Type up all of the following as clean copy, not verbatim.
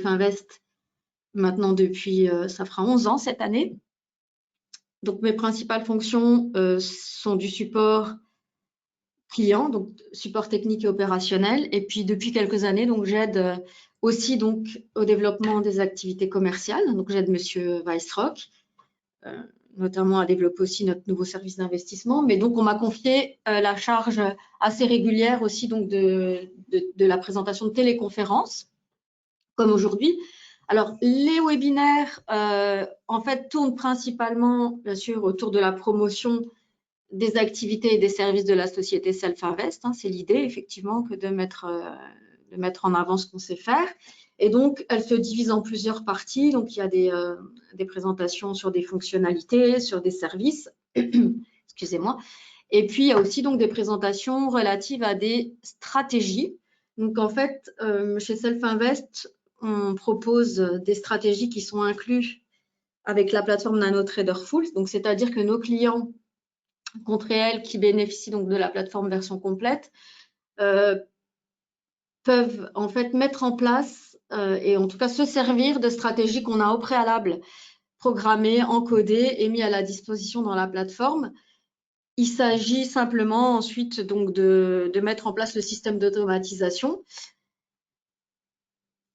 Self-Invest maintenant depuis, ça fera 11 ans cette année. Donc, mes principales fonctions sont du support client, donc support technique et opérationnel. Et puis, depuis quelques années, donc j'aide aussi donc au développement des activités commerciales. Donc, j'aide Monsieur Weissrock, notamment à développer aussi notre nouveau service d'investissement. Mais donc, on m'a confié la charge assez régulière aussi donc de la présentation de téléconférences, comme aujourd'hui. Alors, les webinaires, en fait, tournent principalement, bien sûr, autour de la promotion des activités et des services de la société Self-Invest. C'est l'idée, effectivement, que de mettre en avant ce qu'on sait faire. Et donc, elle se divise en plusieurs parties. Donc, il y a des présentations sur des fonctionnalités, sur des services. Excusez-moi. Et puis, il y a aussi donc des présentations relatives à des stratégies. Donc, en fait, chez Self-Invest, on propose des stratégies qui sont incluses avec la plateforme NanoTraderFull. Donc, c'est-à-dire que nos clients compte réel qui bénéficient donc de la plateforme version complète peuvent en fait mettre en place et en tout cas se servir de stratégies qu'on a au préalable programmées, encodées et mis à la disposition dans la plateforme. Il s'agit simplement ensuite donc de mettre en place le système d'automatisation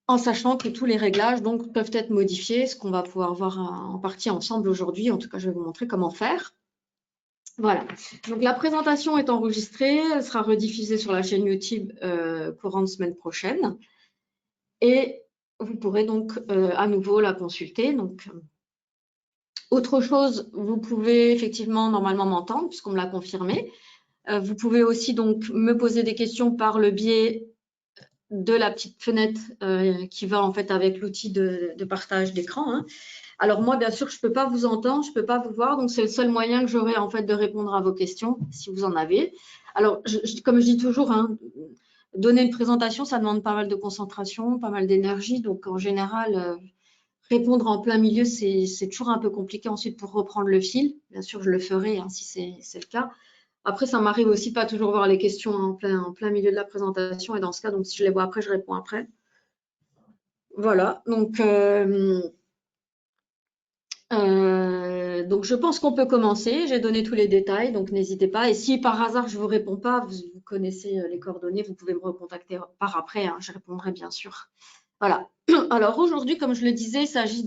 en sachant que tous les réglages donc peuvent être modifiés, ce qu'on va pouvoir voir en partie ensemble aujourd'hui. En tout cas, je vais vous montrer comment faire. Voilà, donc la présentation est enregistrée, elle sera rediffusée sur la chaîne YouTube courant de semaine prochaine et vous pourrez donc à nouveau la consulter. Donc, autre chose, vous pouvez effectivement normalement m'entendre puisqu'on me l'a confirmé. Vous pouvez aussi donc me poser des questions par le biais de la petite fenêtre qui va en fait avec l'outil de partage d'écran. Alors moi, bien sûr, je ne peux pas vous entendre, je ne peux pas vous voir, donc c'est le seul moyen que j'aurai en fait de répondre à vos questions, si vous en avez. Alors, comme je dis toujours, donner une présentation, ça demande pas mal de concentration, pas mal d'énergie, donc en général, répondre en plein milieu, c'est toujours un peu compliqué ensuite pour reprendre le fil. Bien sûr, je le ferai si c'est le cas. Après, ça m'arrive aussi pas toujours voir les questions en plein milieu de la présentation, et dans ce cas, donc si je les vois après, je réponds après. Voilà, donc je pense qu'on peut commencer. J'ai donné tous les détails, donc n'hésitez pas. Et si par hasard je ne vous réponds pas, vous connaissez les coordonnées, vous pouvez me recontacter par après. Je répondrai bien sûr. Voilà. Alors aujourd'hui, comme je le disais, il s'agit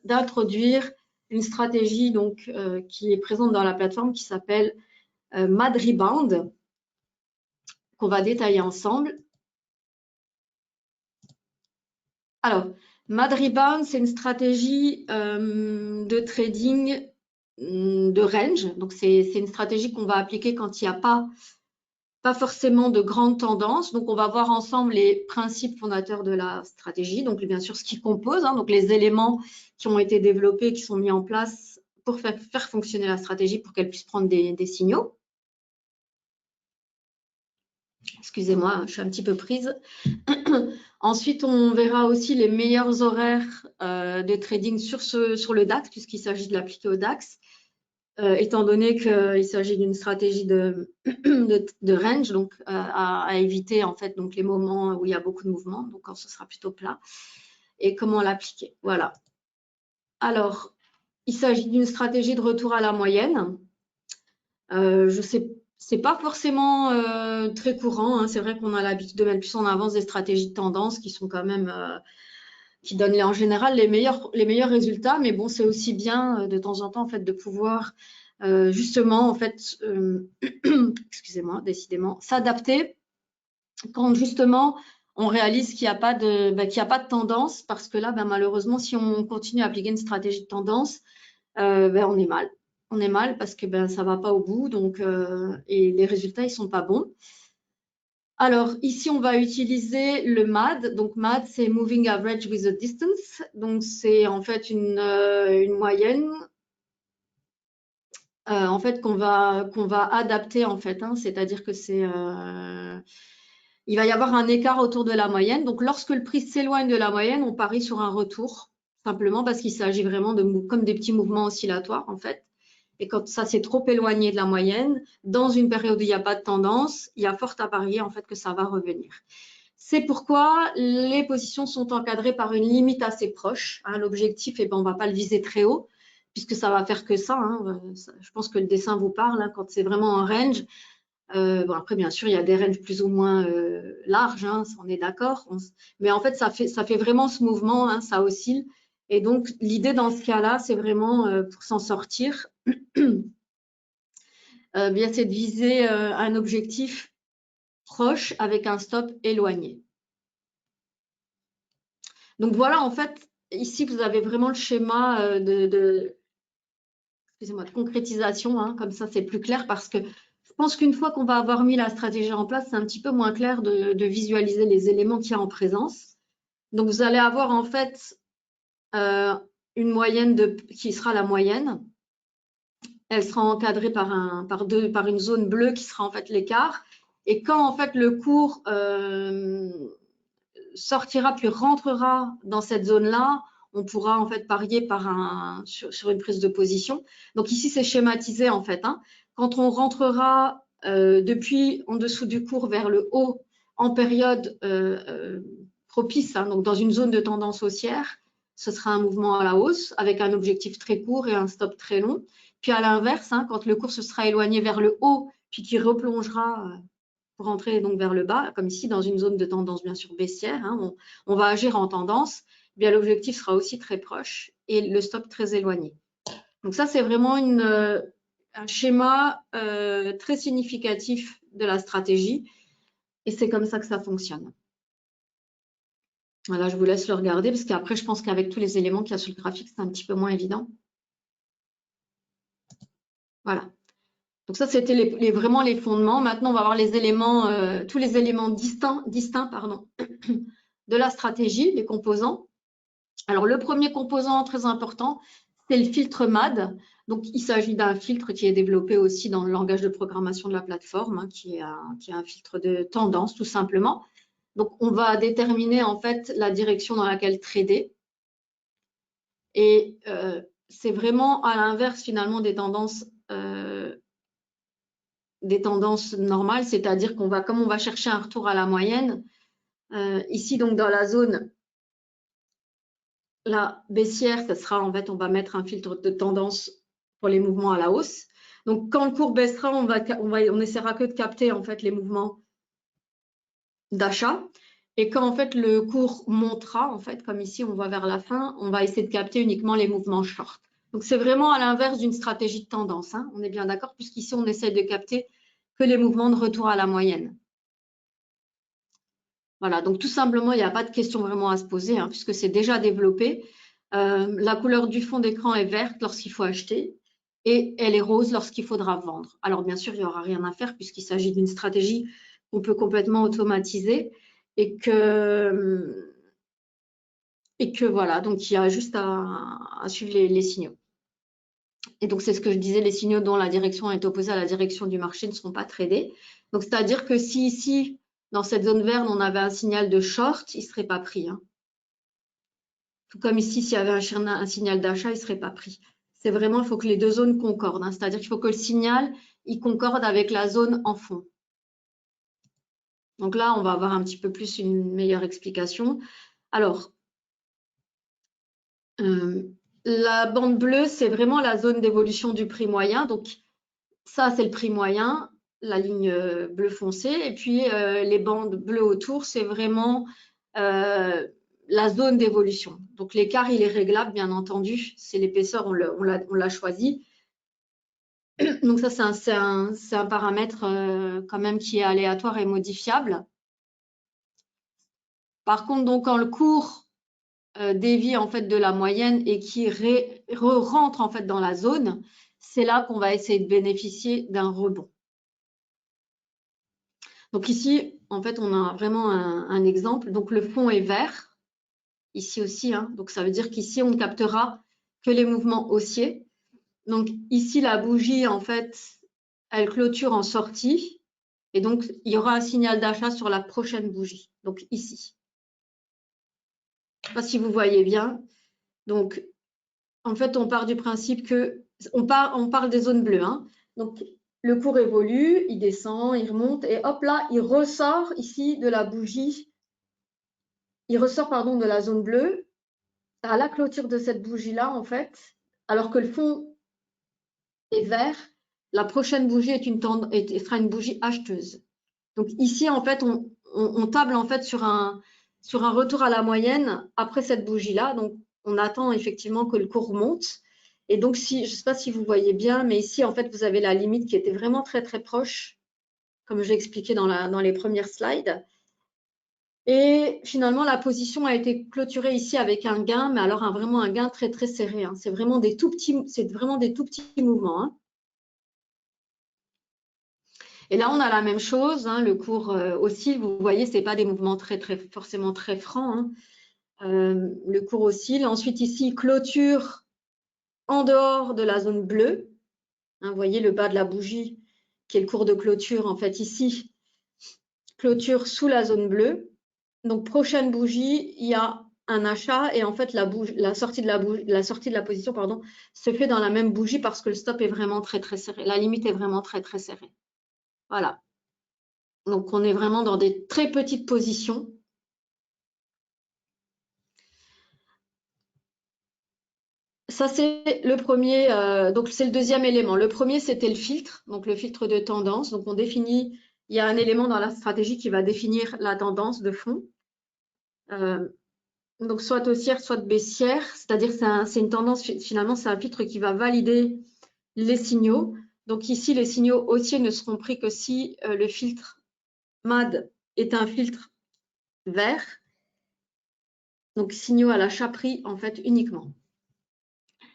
d'introduire une stratégie donc qui est présente dans la plateforme qui s'appelle Mad Rebound, qu'on va détailler ensemble. Alors, Mad Rebound, c'est une stratégie de trading de range. Donc, c'est une stratégie qu'on va appliquer quand il n'y a pas forcément de grandes tendances. Donc, on va voir ensemble les principes fondateurs de la stratégie. Donc, bien sûr, ce qui compose, donc les éléments qui ont été développés, qui sont mis en place pour faire fonctionner la stratégie, pour qu'elle puisse prendre des signaux. Excusez-moi, je suis un petit peu prise. Ensuite, on verra aussi les meilleurs horaires de trading sur le DAX, puisqu'il s'agit de l'appliquer au DAX, étant donné qu'il s'agit d'une stratégie de range, donc à éviter en fait donc les moments où il y a beaucoup de mouvements, donc quand ce sera plutôt plat, et comment l'appliquer. Voilà. Alors, il s'agit d'une stratégie de retour à la moyenne. Je sais c'est pas forcément très courant. C'est vrai qu'on a l'habitude de mettre plus en avance des stratégies de tendance qui sont quand même qui donnent en général les meilleurs résultats. Mais bon, c'est aussi bien de temps en temps en fait de pouvoir justement en fait, excusez-moi, décidément, s'adapter quand justement on réalise qu'il n'y a pas de tendance, parce que là, malheureusement, si on continue à appliquer une stratégie de tendance, on est mal. On est mal parce que ça ne va pas au bout, donc, et les résultats, ils ne sont pas bons. Alors, ici, on va utiliser le MAD. Donc, MAD, c'est Moving Average with a Distance. Donc, c'est en fait une moyenne en fait, qu'on va adapter, en fait. C'est-à-dire que il va y avoir un écart autour de la moyenne. Donc, lorsque le prix s'éloigne de la moyenne, on parie sur un retour, simplement parce qu'il s'agit vraiment comme des petits mouvements oscillatoires, en fait. Et quand ça s'est trop éloigné de la moyenne, dans une période où il n'y a pas de tendance, il y a fort à parier en fait que ça va revenir. C'est pourquoi les positions sont encadrées par une limite assez proche. Hein. L'objectif, on ne va pas le viser très haut, puisque ça va faire que ça. Hein. Je pense que le dessin vous parle, hein, quand c'est vraiment en range. Bon, après, bien sûr, il y a des ranges plus ou moins larges, hein, on est d'accord. Mais en fait, ça fait vraiment ce mouvement, hein, ça oscille. Et donc, l'idée dans ce cas-là, c'est vraiment, pour s'en sortir, bien, c'est de viser un objectif proche avec un stop éloigné. Donc voilà, en fait, ici, vous avez vraiment le schéma excusez-moi, de concrétisation, hein, comme ça, c'est plus clair parce que je pense qu'une fois qu'on va avoir mis la stratégie en place, c'est un petit peu moins clair de visualiser les éléments qu'il y a en présence. Donc, vous allez avoir en fait une moyenne qui sera la moyenne. Elle sera encadrée par une zone bleue qui sera en fait l'écart. Et quand en fait le cours sortira puis rentrera dans cette zone-là, on pourra en fait parier sur une prise de position. Donc ici, c'est schématisé en fait. Hein. Quand on rentrera depuis en dessous du cours vers le haut en période propice, hein, donc dans une zone de tendance haussière, ce sera un mouvement à la hausse avec un objectif très court et un stop très long. Puis à l'inverse, hein, quand le cours se sera éloigné vers le haut, puis qui replongera pour rentrer donc vers le bas, comme ici dans une zone de tendance bien sûr baissière, hein, on va agir en tendance, bien l'objectif sera aussi très proche et le stop très éloigné. Donc ça, c'est vraiment un schéma très significatif de la stratégie et c'est comme ça que ça fonctionne. Voilà, je vous laisse le regarder parce qu'après, je pense qu'avec tous les éléments qu'il y a sur le graphique, c'est un petit peu moins évident. Voilà. Donc ça, c'était vraiment les fondements. Maintenant, on va voir les éléments, tous les éléments distincts de la stratégie, les composants. Alors, le premier composant très important, c'est le filtre MAD. Donc, il s'agit d'un filtre qui est développé aussi dans le langage de programmation de la plateforme, hein, qui est un filtre de tendance, tout simplement. Donc, on va déterminer en fait la direction dans laquelle trader. Et c'est vraiment à l'inverse finalement des tendances normales, c'est-à-dire comme on va chercher un retour à la moyenne, ici donc dans la zone la baissière, ça sera en fait, on va mettre un filtre de tendance pour les mouvements à la hausse. Donc quand le cours baissera, on essaiera que de capter en fait les mouvements d'achat. Et quand en fait le cours montera, en fait, comme ici on voit vers la fin, on va essayer de capter uniquement les mouvements short. Donc c'est vraiment à l'inverse d'une stratégie de tendance, hein. On est bien d'accord, puisqu'ici on essaie de capter que les mouvements de retour à la moyenne. Voilà, donc tout simplement, il n'y a pas de question vraiment à se poser, hein, puisque c'est déjà développé. La couleur du fond d'écran est verte lorsqu'il faut acheter et elle est rose lorsqu'il faudra vendre. Alors bien sûr, il n'y aura rien à faire puisqu'il s'agit d'une stratégie qu'on peut complètement automatiser et que voilà, donc il y a juste à suivre les signaux. Et donc c'est ce que je disais, les signaux dont la direction est opposée à la direction du marché ne seront pas tradés. Donc c'est-à-dire que si ici, dans cette zone verte, on avait un signal de short, il ne serait pas pris. Hein. Tout comme ici, s'il y avait un signal d'achat, il ne serait pas pris. C'est vraiment, il faut que les deux zones concordent. Hein. C'est-à-dire qu'il faut que le signal, il concorde avec la zone en fond. Donc là, on va avoir un petit peu plus une meilleure explication. Alors, la bande bleue, c'est vraiment la zone d'évolution du prix moyen. Donc, ça, c'est le prix moyen, la ligne bleu foncé. Et puis, les bandes bleues autour, c'est vraiment la zone d'évolution. Donc, l'écart, il est réglable, bien entendu. C'est l'épaisseur, on l'a choisi. Donc, ça, c'est un paramètre quand même qui est aléatoire et modifiable. Par contre, donc, quand le cours dévie en fait de la moyenne et qui rentre en fait dans la zone, c'est là qu'on va essayer de bénéficier d'un rebond. Donc ici, en fait, on a vraiment un exemple. Donc le fond est vert, ici aussi. Hein. Donc ça veut dire qu'ici, on ne captera que les mouvements haussiers. Donc ici, la bougie, en fait, elle clôture en sortie. Et donc, il y aura un signal d'achat sur la prochaine bougie. Donc ici. Je ne sais pas si vous voyez bien. Donc, en fait, on part du principe que on parle des zones bleues. Hein. Donc, le cours évolue, il descend, il remonte et hop là, il ressort ici de la bougie il ressort pardon, de la zone bleue à la clôture de cette bougie-là, en fait, alors que le fond est vert, la prochaine bougie sera une bougie acheteuse. Donc ici, en fait, on table en fait sur un retour à la moyenne après cette bougie-là. Donc, on attend effectivement que le cours monte. Et donc, je ne sais pas si vous voyez bien, mais ici, en fait, vous avez la limite qui était vraiment très, très proche, comme j'ai expliqué dans les premières slides. Et finalement, la position a été clôturée ici avec un gain, mais alors vraiment un gain très, très serré. Hein. C'est vraiment des tout petits mouvements. Hein. Et là, on a la même chose. Hein. Le cours oscille. Vous voyez, ce n'est pas des mouvements forcément très francs. Hein. Le cours oscille. Ensuite, ici, clôture en dehors de la zone bleue. Hein, vous voyez le bas de la bougie, qui est le cours de clôture. En fait, ici, clôture sous la zone bleue. Donc, prochaine bougie, il y a un achat et en fait, la sortie de la position pardon, se fait dans la même bougie parce que le stop est vraiment très, très serré. La limite est vraiment très, très serrée. Voilà. Donc, on est vraiment dans des très petites positions. Ça, c'est le premier, donc c'est le deuxième élément. Le premier, c'était le filtre, donc le filtre de tendance. Donc, on définit, il y a un élément dans la stratégie qui va définir la tendance de fond. Donc, soit haussière, soit baissière, c'est-à-dire c'est une tendance, finalement, c'est un filtre qui va valider les signaux. Donc, ici, les signaux haussiers ne seront pris que si le filtre MAD est un filtre vert. Donc, signaux à l'achat pris, en fait, uniquement.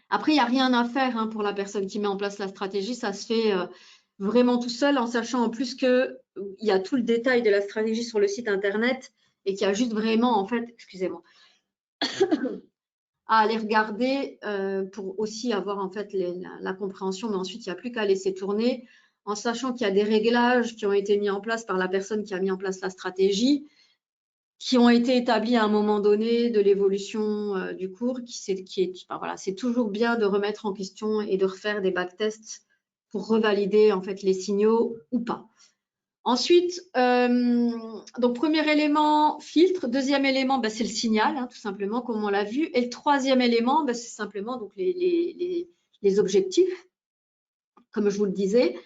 Après, il n'y a rien à faire hein, pour la personne qui met en place la stratégie. Ça se fait vraiment tout seul en sachant en plus qu'il y a tout le détail de la stratégie sur le site internet et qu'il y a juste vraiment, en fait, excusez-moi, à aller regarder pour aussi avoir en fait la compréhension. Mais ensuite, il n'y a plus qu'à laisser tourner en sachant qu'il y a des réglages qui ont été mis en place par la personne qui a mis en place la stratégie, qui ont été établis à un moment donné de l'évolution du cours, voilà, c'est toujours bien de remettre en question et de refaire des backtests pour revalider en fait les signaux ou pas. Ensuite, donc premier élément, filtre. Deuxième élément, c'est le signal, hein, tout simplement, comme on l'a vu. Et le troisième élément, c'est simplement donc, les objectifs, comme je vous le disais.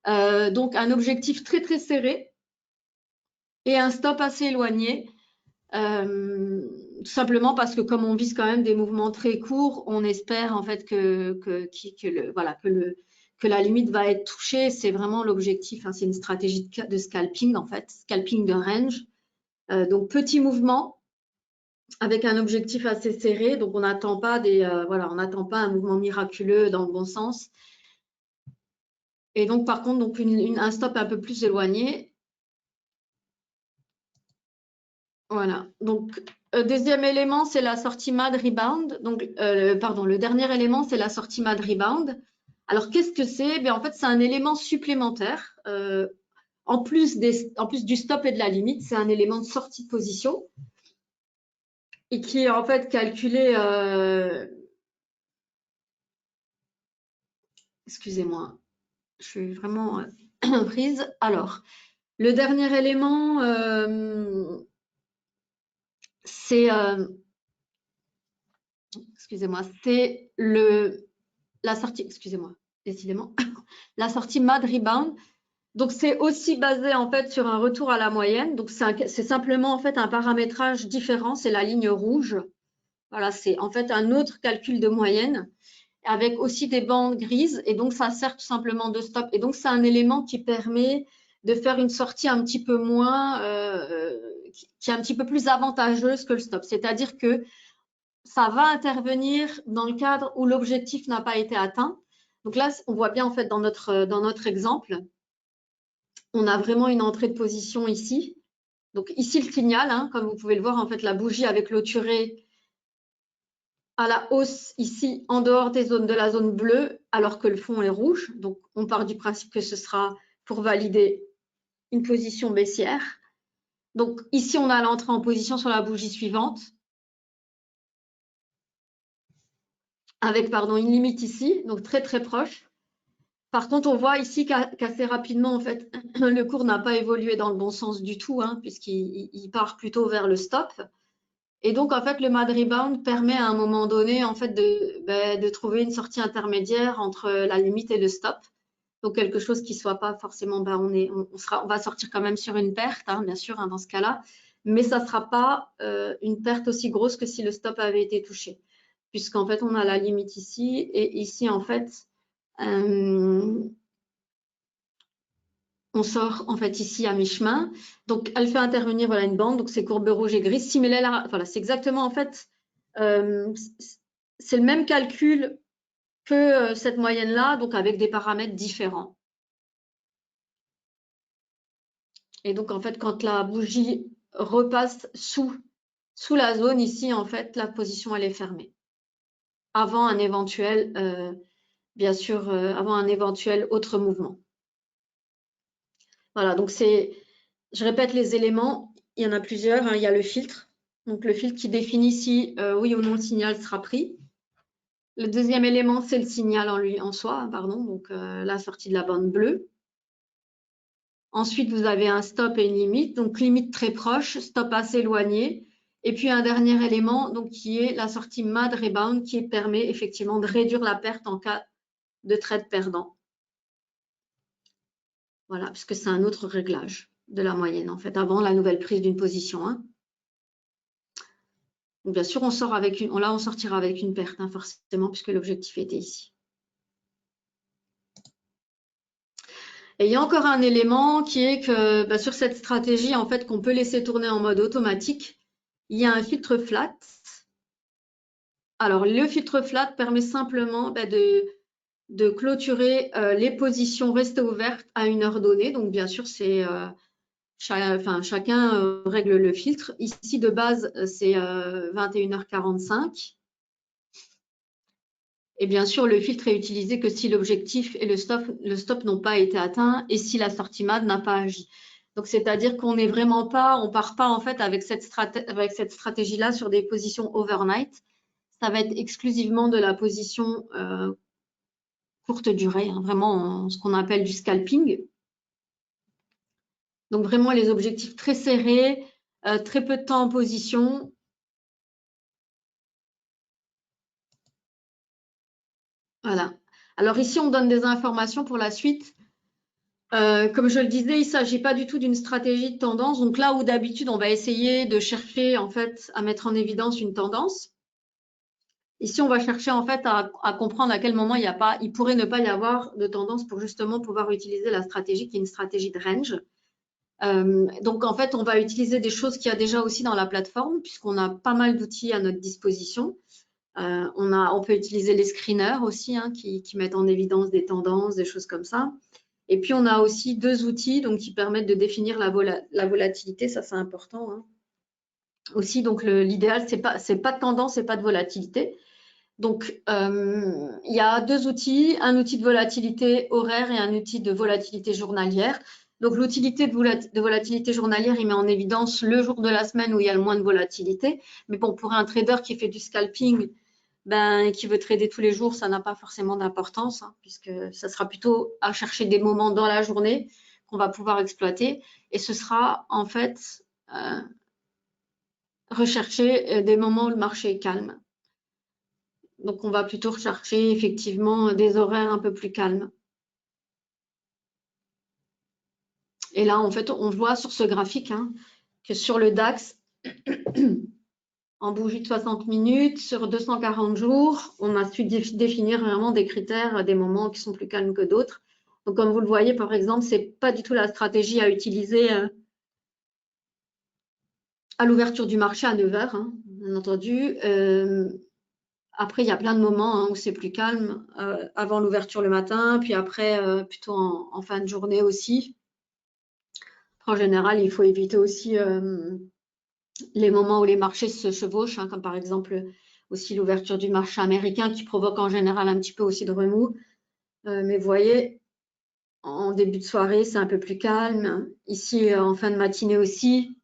Donc un objectif très très serré et un stop assez éloigné. Tout simplement parce que comme on vise quand même des mouvements très courts, on espère en fait que la limite va être touchée. C'est vraiment l'objectif. Hein, c'est une stratégie de scalping en fait, scalping de range. Donc petit mouvement avec un objectif assez serré. Donc on n'attend pas on n'attend pas un mouvement miraculeux dans le bon sens. Et donc par contre donc un stop un peu plus éloigné. Voilà. Donc deuxième élément, c'est la sortie MAD Rebound. Donc, le dernier élément, c'est la sortie MAD Rebound. Alors, qu'est-ce que c'est? En fait, c'est un élément supplémentaire. En plus du stop et de la limite, c'est un élément de sortie de position et qui est en fait calculé. Excusez-moi, je suis vraiment prise. Alors, le dernier élément, c'est excusez-moi, c'est la sortie, excusez-moi, décidément, la sortie MAD Rebound. Donc, c'est aussi basé en fait sur un retour à la moyenne. Donc, c'est simplement en fait un paramétrage différent. C'est la ligne rouge. Voilà, c'est en fait un autre calcul de moyenne avec aussi des bandes grises. Et donc, ça sert tout simplement de stop. Et donc, c'est un élément qui permet de faire une sortie un petit peu moins, qui est un petit peu plus avantageuse que le stop. C'est-à-dire que ça va intervenir dans le cadre où l'objectif n'a pas été atteint. Donc là, on voit bien en fait dans notre exemple, on a vraiment une entrée de position ici. Donc ici, le signal, hein, comme vous pouvez le voir, en fait, la bougie avait clôturé à la hausse ici, en dehors des zones de la zone bleue, alors que le fond est rouge. Donc, on part du principe que ce sera pour valider une position baissière. Donc ici, on a l'entrée en position sur la bougie suivante. Avec, une limite ici, donc très, très proche. Par contre, on voit ici qu'assez rapidement, en fait, le cours n'a pas évolué dans le bon sens du tout, hein, puisqu'il part plutôt vers le stop. Et donc, en fait, le mad rebound permet à un moment donné, en fait, de trouver une sortie intermédiaire entre la limite et le stop. Donc, quelque chose qui soit pas forcément, on va sortir quand même sur une perte, hein, bien sûr, hein, dans ce cas-là, mais ça sera pas une perte aussi grosse que si le stop avait été touché, puisqu'en fait, on a la limite ici, et ici, en fait, on sort en fait ici à mi-chemin. Donc, elle fait intervenir voilà, une bande, donc c'est courbe rouge et grise. Voilà, c'est exactement en fait, c'est le même calcul que cette moyenne-là, donc avec des paramètres différents. Et donc, en fait, quand la bougie repasse sous la zone, ici, en fait, la position, elle est fermée. Avant un éventuel, bien sûr, avant un éventuel autre mouvement. Voilà, donc je répète les éléments, il y en a plusieurs, hein. Il y a le filtre, donc le filtre qui définit si oui ou non le signal sera pris. Le deuxième élément, c'est le signal en soi, pardon, donc la sortie de la bande bleue. Ensuite, vous avez un stop et une limite, donc limite très proche, stop assez éloigné. Et puis un dernier élément, donc qui est la sortie mad rebound, qui permet effectivement de réduire la perte en cas de trade perdant. Voilà, puisque c'est un autre réglage de la moyenne, en fait, avant la nouvelle prise d'une position. Hein. Donc, bien sûr, on sortira avec une perte, hein, forcément, puisque l'objectif était ici. Et il y a encore un élément qui est que sur cette stratégie, en fait, qu'on peut laisser tourner en mode automatique, il y a un filtre flat. Alors, le filtre flat permet simplement de clôturer les positions restées ouvertes à une heure donnée. Donc, bien sûr, c'est chacun règle le filtre. Ici, de base, c'est 21h45. Et bien sûr, le filtre est utilisé que si l'objectif et le stop n'ont pas été atteints et si la sortie MAD n'a pas agi. Donc, c'est-à-dire qu'on n'est vraiment pas, on part pas en fait avec cette stratégie-là sur des positions overnight. Ça va être exclusivement de la position courte durée, hein, vraiment ce qu'on appelle du scalping. Donc, vraiment les objectifs très serrés, très peu de temps en position. Voilà. Alors ici, on donne des informations pour la suite. Comme je le disais, il ne s'agit pas du tout d'une stratégie de tendance. Donc là où d'habitude, on va essayer de chercher en fait à mettre en évidence une tendance. Ici, on va chercher en fait à comprendre à quel moment il pourrait ne pas y avoir de tendance pour justement pouvoir utiliser la stratégie qui est une stratégie de range. Donc en fait, on va utiliser des choses qu'il y a déjà aussi dans la plateforme puisqu'on a pas mal d'outils à notre disposition. On peut utiliser les screeners aussi hein, qui mettent en évidence des tendances, des choses comme ça. Et puis, on a aussi deux outils donc, qui permettent de définir la volatilité. Ça, c'est important. Hein. Aussi, donc l'idéal, c'est pas de tendance et pas de volatilité. Donc, il y a deux outils, un outil de volatilité horaire et un outil de volatilité journalière. Donc, l'utilité de volatilité journalière, il met en évidence le jour de la semaine où il y a le moins de volatilité. Mais bon, pour un trader qui fait du scalping, qui veut trader tous les jours, ça n'a pas forcément d'importance, hein, puisque ça sera plutôt à chercher des moments dans la journée qu'on va pouvoir exploiter. Et ce sera en fait rechercher des moments où le marché est calme. Donc, on va plutôt rechercher effectivement des horaires un peu plus calmes. Et là, en fait, on voit sur ce graphique hein, que sur le DAX, en bougie de 60 minutes, sur 240 jours, on a su définir vraiment des critères, des moments qui sont plus calmes que d'autres. Donc, comme vous le voyez, par exemple, ce n'est pas du tout la stratégie à utiliser à l'ouverture du marché à 9 h, hein, bien entendu. Après, il y a plein de moments hein, où c'est plus calme, avant l'ouverture le matin, puis après, plutôt en fin de journée aussi. En général, il faut éviter aussi les moments où les marchés se chevauchent, hein, comme par exemple aussi l'ouverture du marché américain qui provoque en général un petit peu aussi de remous. Mais vous voyez, en début de soirée, c'est un peu plus calme. Ici, en fin de matinée aussi,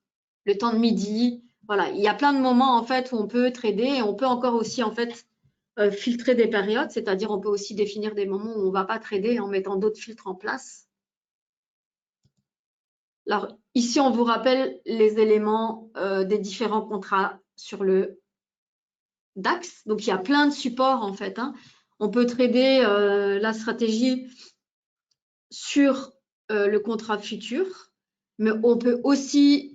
le temps de midi. Voilà, il y a plein de moments en fait où on peut trader et on peut encore aussi en fait filtrer des périodes, c'est-à-dire on peut aussi définir des moments où on ne va pas trader en mettant d'autres filtres en place. Alors Ici, on vous rappelle les éléments des différents contrats sur le DAX. Donc, il y a plein de supports en fait. Hein. On peut trader la stratégie sur le contrat futur, mais on peut aussi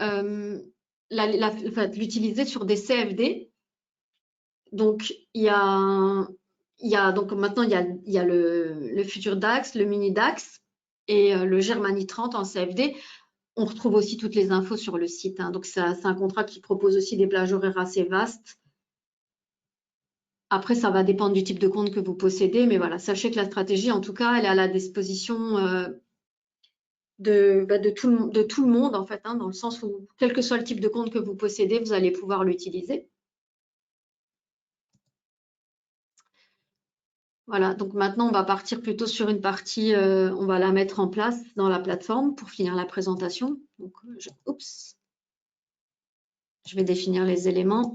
l'utiliser sur des CFD. Donc, donc maintenant, il y a le futur DAX, le mini DAX et le Germany 30 en CFD. On retrouve aussi toutes les infos sur le site. Hein. Donc, c'est un contrat qui propose aussi des plages horaires assez vastes. Après, ça va dépendre du type de compte que vous possédez, mais voilà, sachez que la stratégie, en tout cas, elle est à la disposition de tout le monde, en fait, hein, dans le sens où, quel que soit le type de compte que vous possédez, vous allez pouvoir l'utiliser. Voilà, donc maintenant, on va partir plutôt sur une partie, on va la mettre en place dans la plateforme pour finir la présentation. Donc, je vais définir les éléments.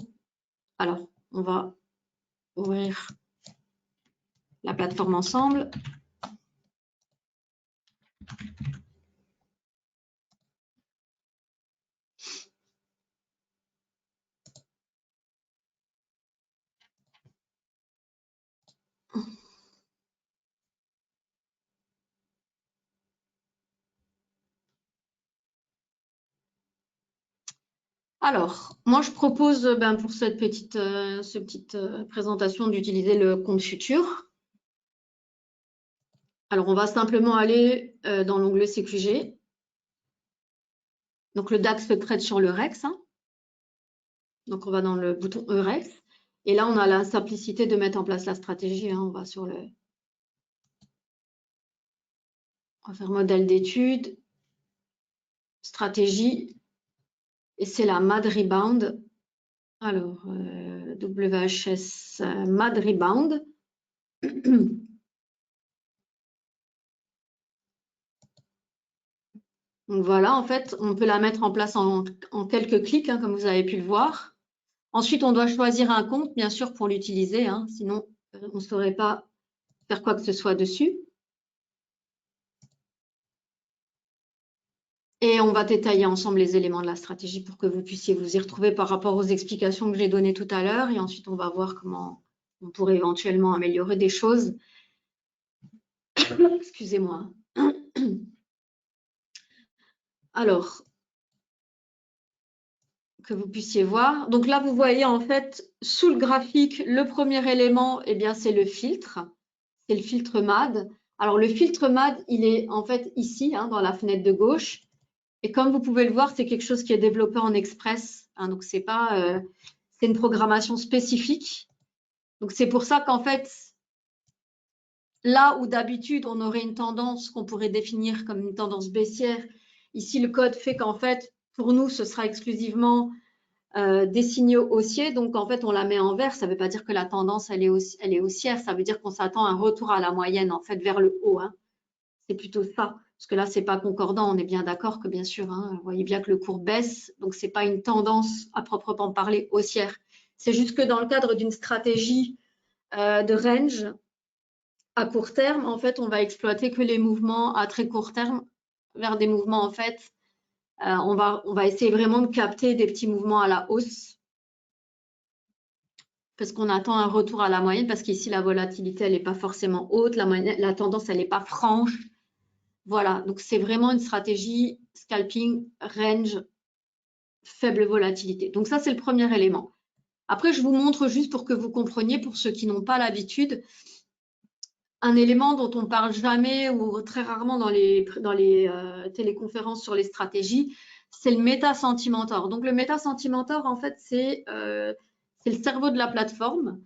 Alors, on va ouvrir la plateforme ensemble. Alors, moi, je propose pour cette petite présentation d'utiliser le compte futur. Alors, on va simplement aller dans l'onglet CQG. Donc, le DAX se traite sur le REX. Hein. Donc, on va dans le bouton EREX. Et là, on a la simplicité de mettre en place la stratégie. Hein. On va sur le... On va faire modèle d'étude, stratégie. Et c'est la MAD Rebound. Alors, WHS MAD Rebound. Donc voilà, en fait, on peut la mettre en place en quelques clics, hein, comme vous avez pu le voir. Ensuite, on doit choisir un compte, bien sûr, pour l'utiliser. Hein, sinon, on ne saurait pas faire quoi que ce soit dessus. Et on va détailler ensemble les éléments de la stratégie pour que vous puissiez vous y retrouver par rapport aux explications que j'ai données tout à l'heure. Et ensuite, on va voir comment on pourrait éventuellement améliorer des choses. Excusez-moi. Alors, que vous puissiez voir. Donc là, vous voyez en fait, sous le graphique, le premier élément, eh bien, c'est le filtre. C'est le filtre MAD. Alors, le filtre MAD, il est en fait ici, hein, dans la fenêtre de gauche. Et comme vous pouvez le voir, c'est quelque chose qui est développé en Express. Hein, donc, c'est une programmation spécifique. Donc, c'est pour ça qu'en fait, là où d'habitude, on aurait une tendance qu'on pourrait définir comme une tendance baissière, ici, le code fait qu'en fait, pour nous, ce sera exclusivement des signaux haussiers. Donc, en fait, on la met en vert. Ça ne veut pas dire que la tendance, elle est haussière. Ça veut dire qu'on s'attend à un retour à la moyenne, en fait, vers le haut. Hein. C'est plutôt ça. Parce que là, ce n'est pas concordant. On est bien d'accord que, bien sûr, hein, vous voyez bien que le cours baisse. Donc, ce n'est pas une tendance à proprement parler haussière. C'est juste que dans le cadre d'une stratégie de range à court terme, en fait, on va exploiter que les mouvements à très court terme vers des mouvements, en fait, on va essayer vraiment de capter des petits mouvements à la hausse parce qu'on attend un retour à la moyenne parce qu'ici, la volatilité, elle n'est pas forcément haute, la tendance, elle n'est pas franche. Voilà, donc c'est vraiment une stratégie scalping range, faible volatilité. Donc ça, c'est le premier élément. Après, je vous montre juste pour que vous compreniez, pour ceux qui n'ont pas l'habitude, un élément dont on parle jamais ou très rarement dans les téléconférences sur les stratégies, c'est le méta-sentimentor. Donc le méta-sentimentor, en fait, c'est le cerveau de la plateforme.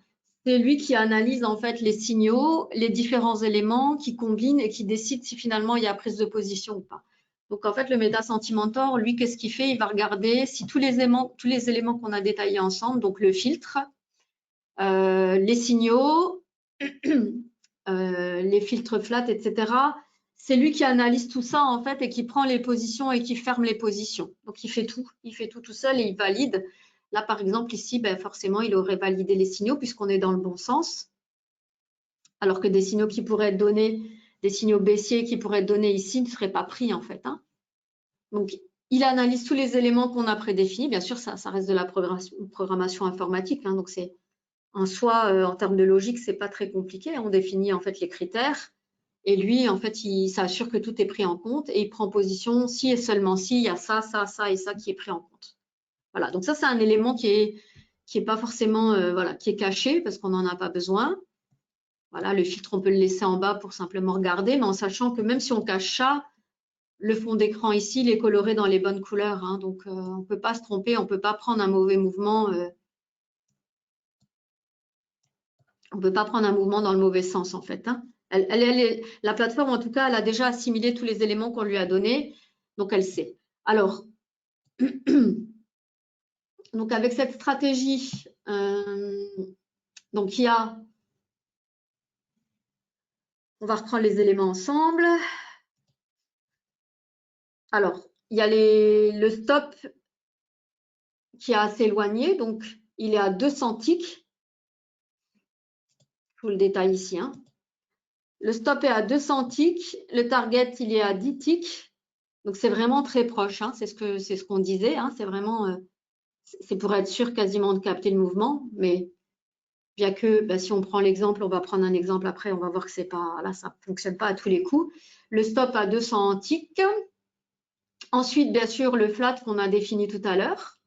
C'est lui qui analyse en fait les signaux, les différents éléments, qui combine et qui décide si finalement il y a prise de position ou pas. Donc en fait, le méta-sentimentor, lui, qu'est-ce qu'il fait? Il va regarder si tous les éléments qu'on a détaillés ensemble, donc le filtre, les signaux, les filtres flat, etc. C'est lui qui analyse tout ça en fait et qui prend les positions et qui ferme les positions. Donc il fait tout seul et il valide. Là par exemple ici, ben, forcément il aurait validé les signaux puisqu'on est dans le bon sens. Alors que des signaux qui pourraient être donnés, des signaux baissiers qui pourraient être donnés ici ne seraient pas pris en fait. Hein. Donc Il analyse tous les éléments qu'on a prédéfinis. Bien sûr, ça reste de la programmation informatique. Hein, donc, c'est en soi, en termes de logique, c'est pas très compliqué. On définit en fait les critères. Et lui, en fait, il s'assure que tout est pris en compte et il prend position si et seulement si il y a ça, ça, ça et ça qui est pris en compte. Voilà, donc ça, c'est un élément qui est pas forcément, voilà, qui est caché parce qu'on n'en a pas besoin. Voilà, le filtre, on peut le laisser en bas pour simplement regarder, mais en sachant que même si on cache ça, le fond d'écran ici, il est coloré dans les bonnes couleurs. Hein, donc, on ne peut pas se tromper, on ne peut pas prendre un mauvais mouvement. On ne peut pas prendre un mouvement dans le mauvais sens, en fait. Hein. La plateforme, en tout cas, elle a déjà assimilé tous les éléments qu'on lui a donnés, donc elle sait. Alors, donc avec cette stratégie, donc il y a, on va reprendre les éléments ensemble. Alors, il y a le stop qui est assez éloigné, donc il est à 200 ticks. Je vous le détaille ici. Hein. Le stop est à 200 ticks, le target il est à 10 ticks, donc c'est vraiment très proche. Hein. C'est ce qu'on disait. Hein. C'est vraiment, c'est pour être sûr quasiment de capter le mouvement, mais bien que bah, si on prend l'exemple, on va prendre un exemple après, on va voir que c'est pas, là ça fonctionne pas à tous les coups. Le stop à 200 ticks. Ensuite, bien sûr, le flat qu'on a défini tout à l'heure.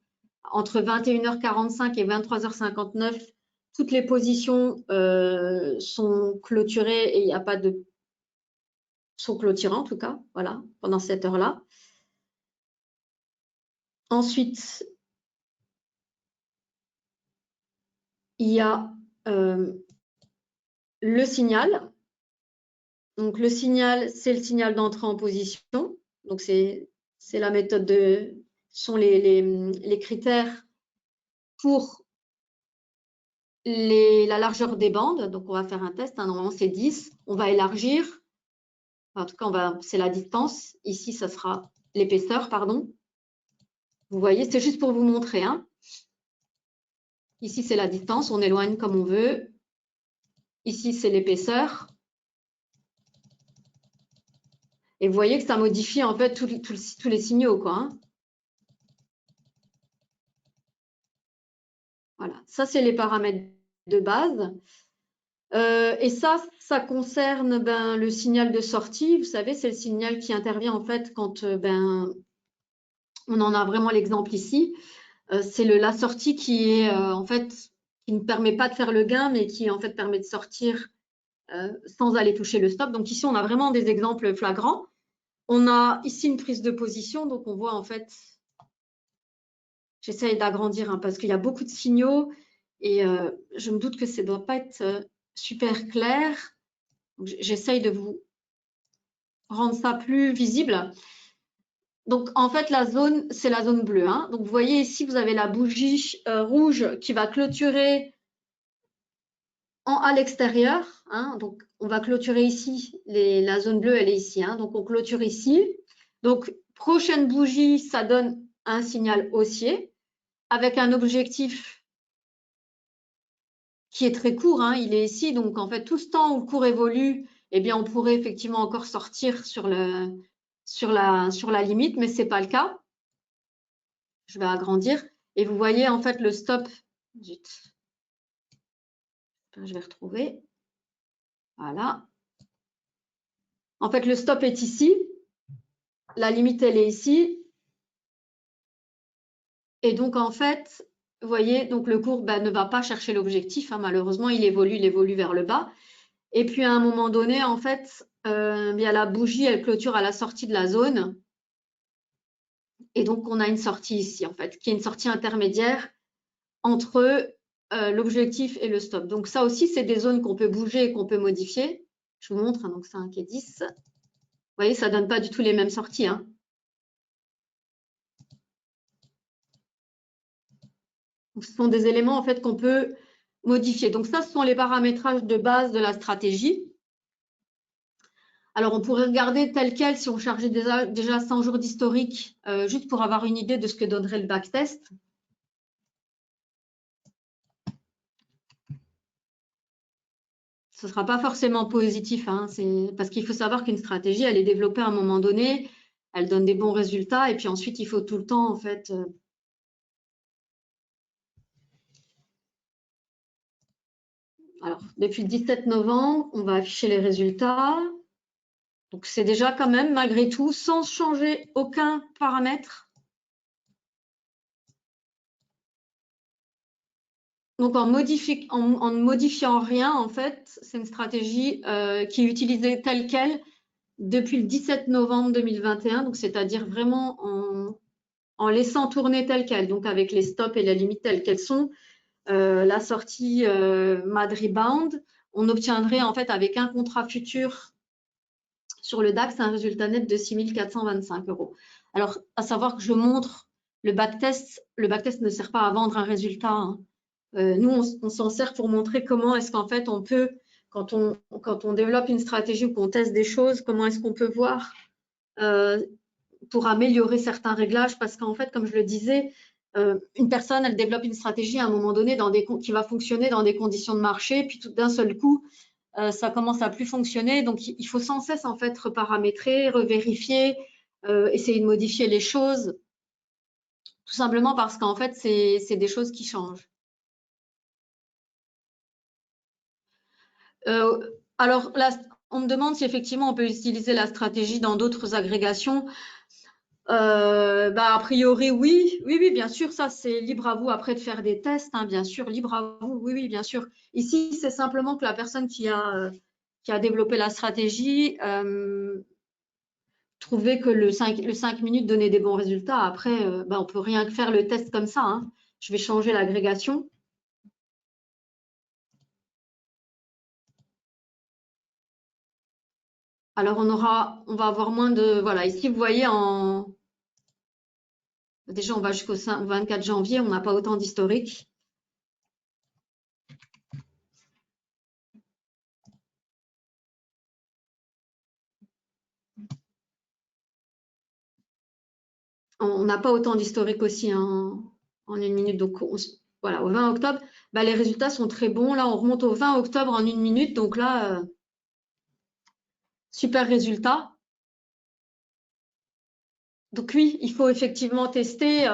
Entre 21h45 et 23h59, toutes les positions sont clôturées et il n'y a pas de... sont clôturées en tout cas, voilà, pendant cette heure-là. Ensuite, il y a le signal. Donc, le signal, c'est le signal d'entrée en position. Donc, c'est la méthode de... sont les critères pour la largeur des bandes. Donc, on va faire un test. Hein. Normalement, c'est 10. On va élargir. En tout cas, c'est la distance. Ici, ça sera l'épaisseur, pardon. Vous voyez, c'est juste pour vous montrer. Hein. Ici, c'est la distance. On éloigne comme on veut. Ici, c'est l'épaisseur. Et vous voyez que ça modifie en fait tous les signaux, quoi. Hein. Voilà, ça, c'est les paramètres de base. Et ça concerne le signal de sortie. Vous savez, c'est le signal qui intervient en fait quand on en a vraiment l'exemple ici. C'est la sortie qui est en fait qui ne permet pas de faire le gain, mais qui en fait permet de sortir sans aller toucher le stop. Donc ici, on a vraiment des exemples flagrants. On a ici une prise de position, donc on voit en fait, j'essaye d'agrandir hein, parce qu'il y a beaucoup de signaux et je me doute que ça ne doit pas être super clair. J'essaye de vous rendre ça plus visible. Donc, en fait, la zone, c'est la zone bleue. Hein. Donc, vous voyez ici, vous avez la bougie rouge qui va clôturer à l'extérieur. Hein. Donc, on va clôturer ici. La zone bleue, elle est ici. Hein. Donc, on clôture ici. Donc, prochaine bougie, ça donne un signal haussier avec un objectif qui est très court. Hein. Il est ici. Donc, en fait, tout ce temps où le cours évolue, eh bien, on pourrait effectivement encore sortir sur la limite, mais ce n'est pas le cas. Je vais agrandir. Et vous voyez, en fait, le stop. Zut. Je vais retrouver. Voilà. En fait, le stop est ici. La limite, elle est ici. Et donc, en fait, vous voyez, donc le cours ne va pas chercher l'objectif. Hein, malheureusement, il évolue vers le bas. Et puis, à un moment donné, en fait, bien, la bougie, elle clôture à la sortie de la zone. Et donc, on a une sortie ici, en fait, qui est une sortie intermédiaire entre l'objectif et le stop. Donc, ça aussi, c'est des zones qu'on peut bouger et qu'on peut modifier. Je vous montre, hein, donc 5 et 10. Vous voyez, ça ne donne pas du tout les mêmes sorties. Hein. Donc, ce sont des éléments en fait, qu'on peut modifier. Donc, ça, ce sont les paramétrages de base de la stratégie. Alors, on pourrait regarder tel quel si on chargeait déjà 100 jours d'historique, juste pour avoir une idée de ce que donnerait le backtest. Ce ne sera pas forcément positif, hein, parce qu'il faut savoir qu'une stratégie, elle est développée à un moment donné, elle donne des bons résultats. Et puis ensuite, il faut tout le temps, en fait. Alors, depuis le 17 novembre, on va afficher les résultats. Donc, c'est déjà quand même, malgré tout, sans changer aucun paramètre. Donc, en ne modifiant rien, en fait, c'est une stratégie qui est utilisée telle qu'elle depuis le 17 novembre 2021. Donc, c'est-à-dire vraiment en laissant tourner telle qu'elle, donc avec les stops et les limites telles qu'elles sont. La sortie Mad Rebound, on obtiendrait en fait avec un contrat futur sur le DAX un résultat net de 6 425 €. Alors, à savoir que je montre le backtest. Le backtest ne sert pas à vendre un résultat, hein. Nous, on s'en sert pour montrer comment est-ce qu'en fait on peut, quand on développe une stratégie ou qu'on teste des choses, comment est-ce qu'on peut voir pour améliorer certains réglages, parce qu'en fait, comme je le disais, une personne, elle développe une stratégie à un moment donné qui va fonctionner dans des conditions de marché, puis tout d'un seul coup, ça commence à plus fonctionner. Donc, il faut sans cesse en fait reparamétrer, revérifier, essayer de modifier les choses, tout simplement parce qu'en fait, c'est des choses qui changent. Alors, là, on me demande si effectivement on peut utiliser la stratégie dans d'autres agrégations. A priori, oui, bien sûr, ça c'est libre à vous après de faire des tests, hein, bien sûr, libre à vous, oui, bien sûr. Ici, c'est simplement que la personne qui a développé la stratégie trouvait que le 5 minutes donnait des bons résultats. Après, on peut rien faire le test comme ça, hein. Je vais changer l'agrégation. Alors, on va avoir moins de, voilà, ici, vous voyez, déjà, on va jusqu'au 24 janvier, on n'a pas autant d'historique. On n'a pas autant d'historique aussi, hein, en une minute. Donc, voilà, au 20 octobre, les résultats sont très bons. Là, on remonte au 20 octobre en une minute. Donc là, super résultat. Donc oui, il faut effectivement tester.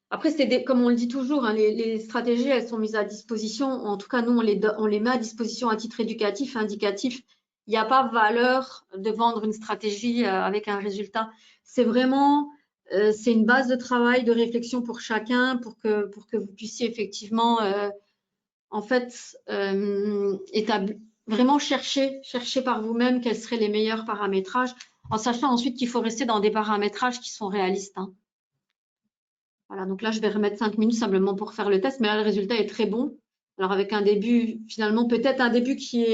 Après, comme on le dit toujours, hein, les stratégies, elles sont mises à disposition. En tout cas, nous, on les met à disposition à titre éducatif, indicatif. Il n'y a pas valeur de vendre une stratégie avec un résultat. C'est vraiment, c'est une base de travail, de réflexion pour chacun, pour que vous puissiez effectivement, en fait, vraiment chercher par vous-même quels seraient les meilleurs paramétrages, en sachant ensuite qu'il faut rester dans des paramétrages qui sont réalistes, hein. Voilà, donc là, je vais remettre 5 minutes simplement pour faire le test, mais là, le résultat est très bon. Alors, avec un début, finalement, peut-être un début qui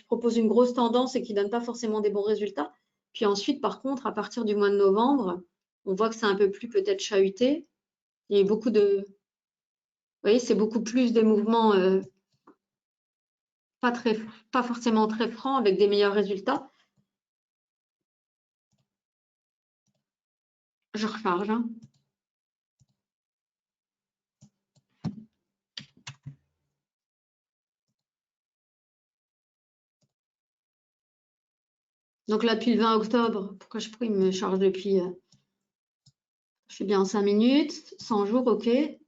propose une grosse tendance et qui ne donne pas forcément des bons résultats. Puis ensuite, par contre, à partir du mois de novembre, on voit que c'est un peu plus peut-être chahuté. Il y a beaucoup de… Vous voyez, c'est beaucoup plus des mouvements pas forcément très francs avec des meilleurs résultats. Je recharge, hein. Donc là, depuis le 20 octobre, pourquoi il me charge depuis… je suis bien en 5 minutes, 100 jours, OK. Je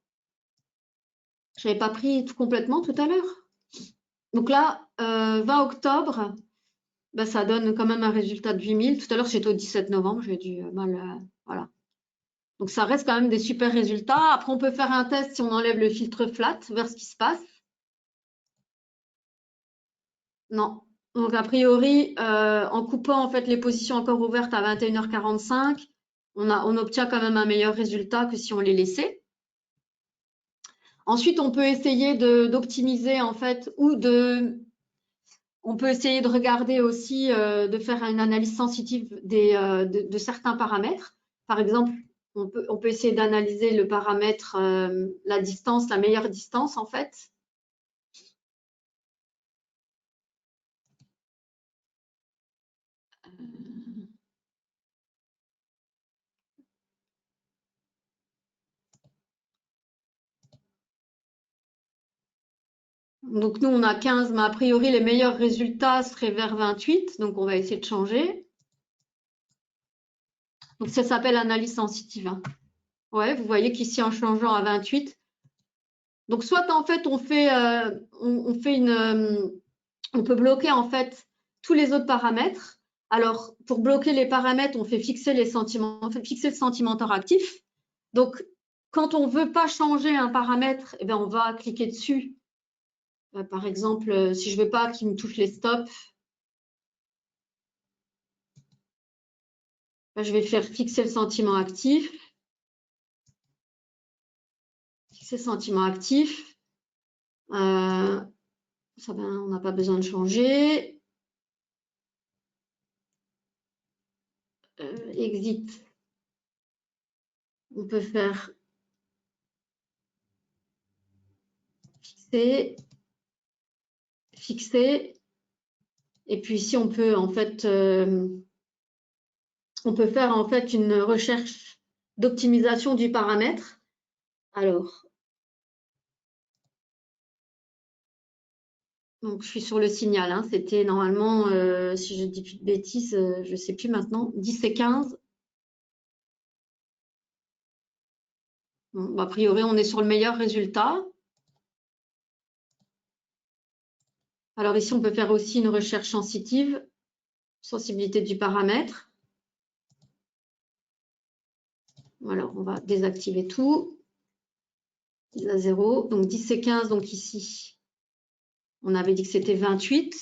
n'avais pas pris tout complètement tout à l'heure. Donc là, 20 octobre, ça donne quand même un résultat de 8000. Tout à l'heure, c'était au 17 novembre, j'ai dû mal… voilà. Donc ça reste quand même des super résultats. Après, on peut faire un test si on enlève le filtre flat, voir ce qui se passe. Non. Donc a priori, en coupant en fait les positions encore ouvertes à 21h45, on obtient quand même un meilleur résultat que si on les laissait. Ensuite, on peut essayer d'optimiser en fait, on peut essayer de regarder aussi, de faire une analyse sensitive de certains paramètres. Par exemple, on peut essayer d'analyser le paramètre, la distance, la meilleure distance en fait. Donc nous, on a 15, mais a priori, les meilleurs résultats seraient vers 28. Donc on va essayer de changer. Donc, ça s'appelle analyse sensitive. Hein. Ouais, vous voyez qu'ici, en changeant à 28, donc soit en fait, on peut bloquer en fait tous les autres paramètres. Alors, pour bloquer les paramètres, on fait fixer le sentimenteur actif. Donc, quand on ne veut pas changer un paramètre, eh bien, on va cliquer dessus. Par exemple, si je ne veux pas qu'il me touche les stops, je vais faire fixer le sentiment actif. Fixer le sentiment actif. Ça, on n'a pas besoin de changer. Exit. On peut faire fixer, fixer. Et puis ici, on peut en fait, on peut faire en fait une recherche d'optimisation du paramètre. Alors, donc je suis sur le signal. Hein, c'était normalement, si je dis plus de bêtises, je ne sais plus maintenant, 10 et 15. Bon, a priori, on est sur le meilleur résultat. Alors ici, on peut faire aussi une recherche sensitive, sensibilité du paramètre. Voilà, on va désactiver tout. 10 à 0, donc 10 et 15, donc ici, on avait dit que c'était 28.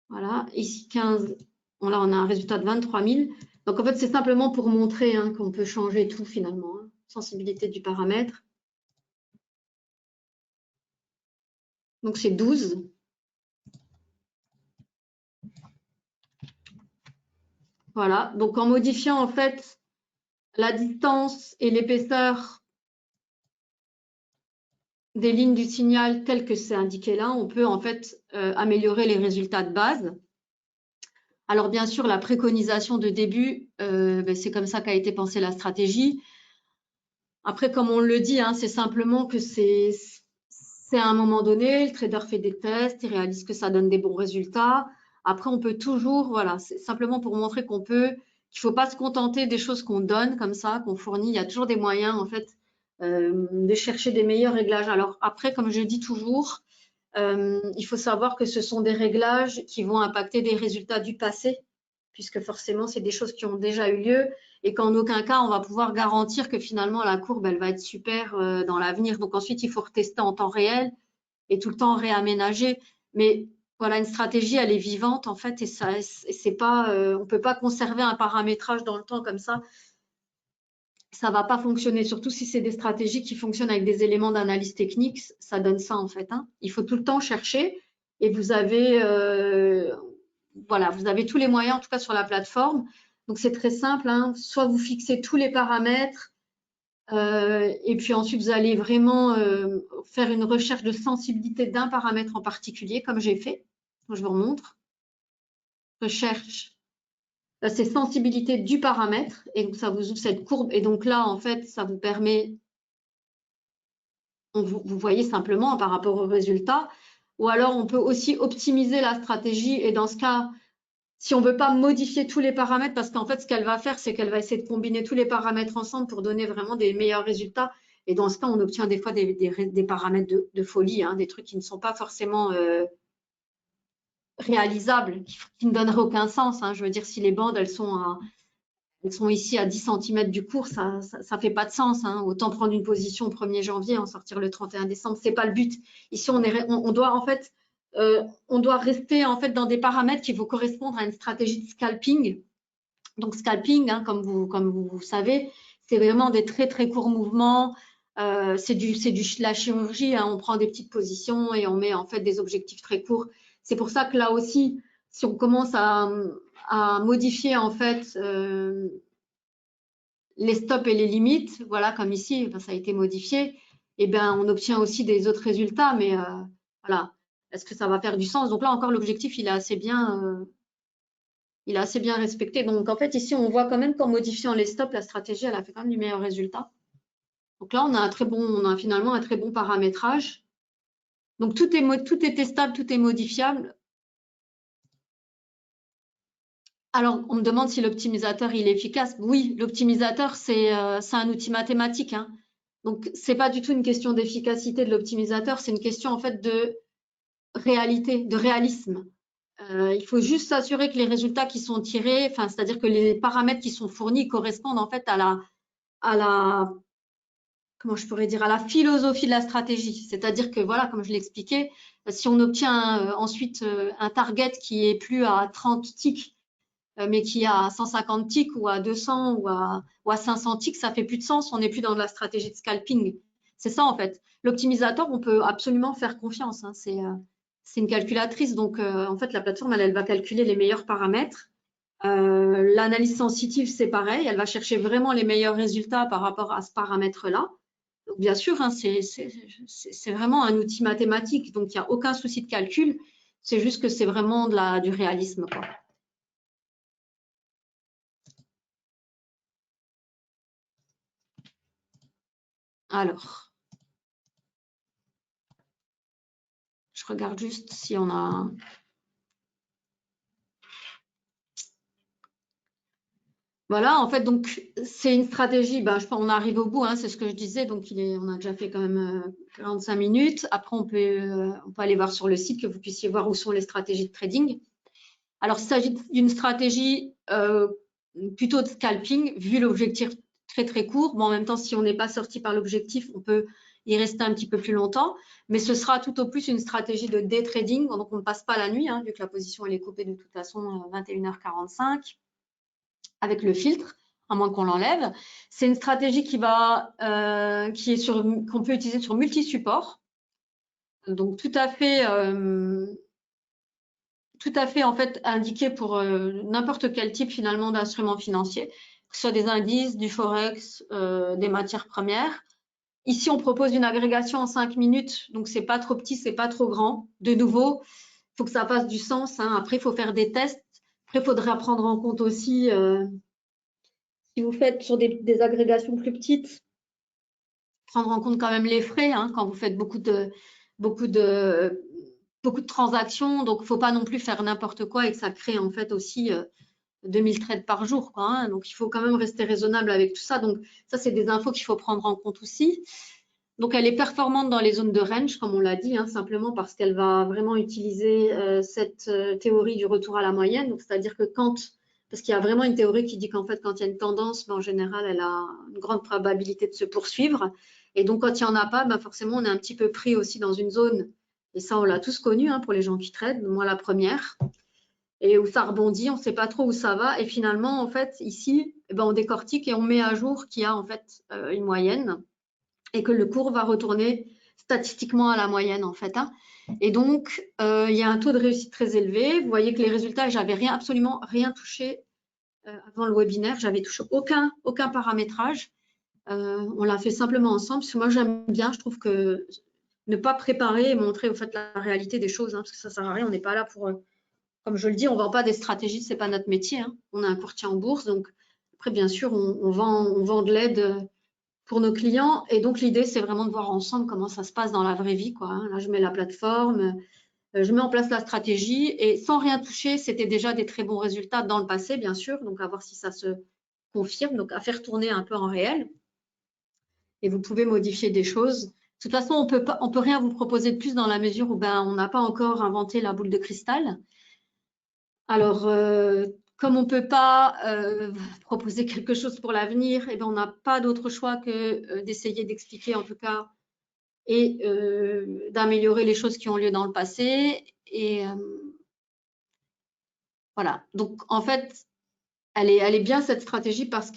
Voilà, ici 15, bon, là on a un résultat de 23 000. Donc en fait, c'est simplement pour montrer hein, qu'on peut changer tout finalement. Hein. Sensibilité du paramètre. Donc c'est 12. Voilà, donc en modifiant en fait la distance et l'épaisseur des lignes du signal telles que c'est indiqué là, on peut en fait améliorer les résultats de base. Alors bien sûr, la préconisation de début, c'est comme ça qu'a été pensée la stratégie. Après, comme on le dit, hein, c'est simplement que c'est à un moment donné, le trader fait des tests, il réalise que ça donne des bons résultats. Après, on peut toujours, voilà, c'est simplement pour montrer qu'il ne faut pas se contenter des choses qu'on donne comme ça, qu'on fournit. Il y a toujours des moyens, en fait, de chercher des meilleurs réglages. Alors après, comme je dis toujours, il faut savoir que ce sont des réglages qui vont impacter des résultats du passé, puisque forcément, c'est des choses qui ont déjà eu lieu et qu'en aucun cas, on va pouvoir garantir que finalement, la courbe, elle va être super dans l'avenir. Donc ensuite, il faut retester en temps réel et tout le temps réaménager. Mais voilà, une stratégie, elle est vivante en fait, et c'est pas, on peut pas conserver un paramétrage dans le temps comme ça. Ça va pas fonctionner, surtout si c'est des stratégies qui fonctionnent avec des éléments d'analyse technique, ça donne ça en fait. Hein. Il faut tout le temps chercher et vous avez, voilà, vous avez tous les moyens en tout cas sur la plateforme. Donc c'est très simple, hein. Soit vous fixez tous les paramètres et puis ensuite vous allez vraiment faire une recherche de sensibilité d'un paramètre en particulier, comme j'ai fait. Je vous remontre. Recherche, c'est sensibilité du paramètre et donc ça vous ouvre cette courbe et donc là en fait ça vous permet, vous voyez simplement par rapport au résultat, ou alors on peut aussi optimiser la stratégie et dans ce cas, si on ne veut pas modifier tous les paramètres, parce qu'en fait, ce qu'elle va faire, c'est qu'elle va essayer de combiner tous les paramètres ensemble pour donner vraiment des meilleurs résultats. Et dans ce cas, on obtient des fois des paramètres de folie, hein, des trucs qui ne sont pas forcément réalisables, qui ne donneraient aucun sens. Hein. Je veux dire, si les bandes, elles sont ici à 10 cm du cours, ça ne fait pas de sens. Hein. Autant prendre une position au 1er janvier, en sortir le 31 décembre, ce n'est pas le but. Ici, on doit en fait on doit rester en fait dans des paramètres qui vont correspondre à une stratégie de scalping. Donc scalping, hein, comme vous savez, c'est vraiment des très très courts mouvements. C'est la chirurgie. Hein, on prend des petites positions et on met en fait des objectifs très courts. C'est pour ça que là aussi, si on commence à modifier en fait les stops et les limites, voilà, comme ici, ça a été modifié, et ben on obtient aussi des autres résultats, mais voilà, est-ce que ça va faire du sens? Donc là encore, l'objectif, il est assez bien respecté. Donc en fait, ici, on voit quand même qu'en modifiant les stops, la stratégie, elle a fait quand même du meilleur résultat. Donc là, on a finalement un très bon paramétrage. Donc tout est testable, tout est modifiable. Alors, on me demande si l'optimisateur il est efficace. Oui, l'optimisateur, c'est un outil mathématique, hein. Donc, c'est pas du tout une question d'efficacité de l'optimisateur, c'est une question en fait de réalité, de réalisme. Il faut juste s'assurer que les résultats qui sont tirés, enfin, c'est-à-dire que les paramètres qui sont fournis correspondent en fait à la, comment je pourrais dire, à la philosophie de la stratégie. C'est-à-dire que voilà, comme je l'expliquais, si on obtient ensuite un target qui est plus à 30 ticks, mais qui a 150 ticks ou à 200 ou à 500 ticks, ça fait plus de sens. On n'est plus dans la stratégie de scalping. C'est ça en fait. L'optimisateur, on peut absolument faire confiance, hein. C'est une calculatrice, donc en fait la plateforme elle va calculer les meilleurs paramètres. L'analyse sensitive c'est pareil, elle va chercher vraiment les meilleurs résultats par rapport à ce paramètre-là. Donc bien sûr, hein, c'est vraiment un outil mathématique, donc il n'y a aucun souci de calcul. C'est juste que c'est vraiment du réalisme, quoi. Alors, je regarde juste si on a. Voilà, en fait, donc c'est une stratégie. Ben, je pense on arrive au bout, hein, c'est ce que je disais. Donc, on a déjà fait quand même 45 minutes. Après, on peut aller voir sur le site que vous puissiez voir où sont les stratégies de trading. Alors, il s'agit d'une stratégie plutôt de scalping, vu l'objectif très très court. Bon, en même temps, si on n'est pas sorti par l'objectif, on peut y rester un petit peu plus longtemps. Mais ce sera tout au plus une stratégie de day trading. Donc, on ne passe pas la nuit, hein, vu que la position elle est coupée de toute façon 21h45 avec le filtre, à moins qu'on l'enlève. C'est une stratégie qu'on peut utiliser sur multi-supports. Donc, tout à fait en fait indiqué pour n'importe quel type finalement d'instrument financier, que ce soit des indices, du forex, des matières premières. Ici, on propose une agrégation en 5 minutes, donc c'est pas trop petit, c'est pas trop grand. De nouveau, il faut que ça fasse du sens, hein. Après, il faut faire des tests. Après, il faudra prendre en compte aussi, si vous faites sur des agrégations plus petites, prendre en compte quand même les frais, hein, quand vous faites beaucoup de transactions. Donc, il ne faut pas non plus faire n'importe quoi et que ça crée en fait aussi 2000 trades par jour, quoi, hein. Donc, il faut quand même rester raisonnable avec tout ça. Donc, ça, c'est des infos qu'il faut prendre en compte aussi. Donc, elle est performante dans les zones de range, comme on l'a dit, hein, simplement parce qu'elle va vraiment utiliser cette théorie du retour à la moyenne. Donc, c'est-à-dire que parce qu'il y a vraiment une théorie qui dit qu'en fait, quand il y a une tendance, ben, en général, elle a une grande probabilité de se poursuivre. Et donc, quand il n'y en a pas, ben, forcément, on est un petit peu pris aussi dans une zone. Et ça, on l'a tous connu, hein, pour les gens qui tradent, moi la première. Et où ça rebondit, on ne sait pas trop où ça va. Et finalement, en fait, ici, eh ben, on décortique et on met à jour qu'il y a en fait une moyenne et que le cours va retourner statistiquement à la moyenne en fait, hein. Et donc, il y a un taux de réussite très élevé. Vous voyez que les résultats, j'avais absolument rien touché avant le webinaire. J'avais touché aucun paramétrage. On l'a fait simplement ensemble. Parce que moi, j'aime bien. Je trouve que ne pas préparer et montrer au fait la réalité des choses, hein, parce que ça sert à rien. On n'est pas là pour, comme je le dis, on ne vend pas des stratégies. C'est pas notre métier, hein. On est un courtier en bourse, donc après, bien sûr, on vend de l'aide pour nos clients. Et donc, l'idée, c'est vraiment de voir ensemble comment ça se passe dans la vraie vie, quoi, hein. Là, je mets la plateforme, je mets en place la stratégie et sans rien toucher, c'était déjà des très bons résultats dans le passé, bien sûr. Donc, à voir si ça se confirme. Donc, à faire tourner un peu en réel. Et vous pouvez modifier des choses. De toute façon, on peut rien vous proposer de plus dans la mesure où ben, on n'a pas encore inventé la boule de cristal. Alors, comme on ne peut pas proposer quelque chose pour l'avenir, eh ben, on n'a pas d'autre choix que d'essayer d'expliquer en tout cas et d'améliorer les choses qui ont lieu dans le passé. Et voilà. Donc, en fait, elle est bien cette stratégie parce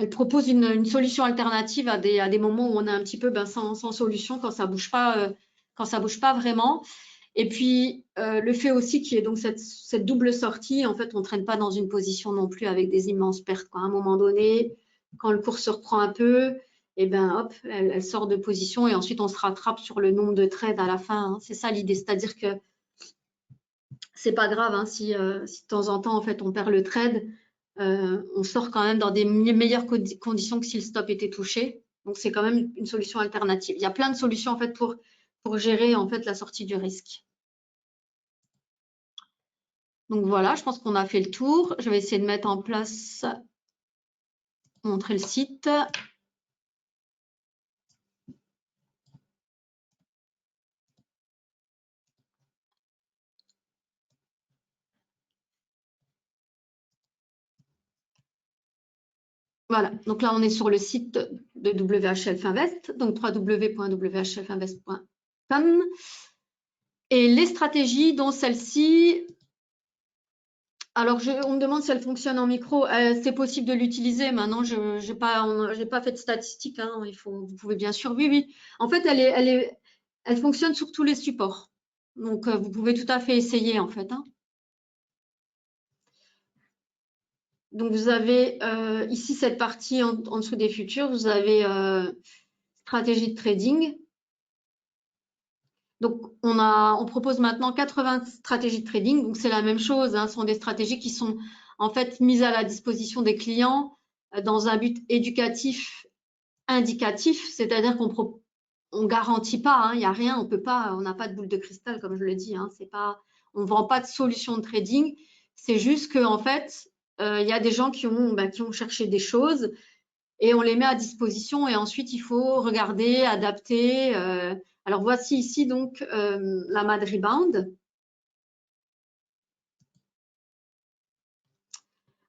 elle propose une solution alternative à des moments où on est un petit peu sans solution, quand ça bouge pas vraiment. Et puis, le fait aussi qu'il y ait donc cette double sortie, en fait, on ne traîne pas dans une position non plus avec des immenses pertes, quoi. À un moment donné, quand le cours se reprend un peu, et ben hop, elle sort de position et ensuite on se rattrape sur le nombre de trades à la fin, hein. C'est ça l'idée, c'est-à-dire que c'est pas grave, hein, si de temps en temps en fait on perd le trade, on sort quand même dans des meilleures conditions que si le stop était touché. Donc c'est quand même une solution alternative. Il y a plein de solutions en fait pour gérer en fait la sortie du risque. Donc voilà, je pense qu'on a fait le tour. Je vais essayer de mettre en place, montrer le site. Voilà, donc là, on est sur le site de WHL Finvest, donc www.whlfinvest.com. Et les stratégies, dont celle-ci, alors on me demande si elle fonctionne en micro. C'est possible de l'utiliser. Maintenant, je n'ai pas fait de statistiques. Hein, vous pouvez bien sûr, oui. En fait, elle fonctionne sur tous les supports. Donc, vous pouvez tout à fait essayer, en fait. Hein. Donc, vous avez ici cette partie en dessous des futurs. Vous avez stratégie de trading. Donc, on propose maintenant 80 stratégies de trading. Donc, c'est la même chose. Hein, ce sont des stratégies qui sont en fait mises à la disposition des clients dans un but éducatif, indicatif. C'est-à-dire qu'on ne garantit pas. Il n'y a rien. On n'a pas de boule de cristal, comme je le dis. Hein, on ne vend pas de solution de trading. C'est juste qu'en fait, il y a des gens qui ont cherché des choses et on les met à disposition et ensuite il faut regarder, adapter. Alors voici ici donc la Mad Rebound.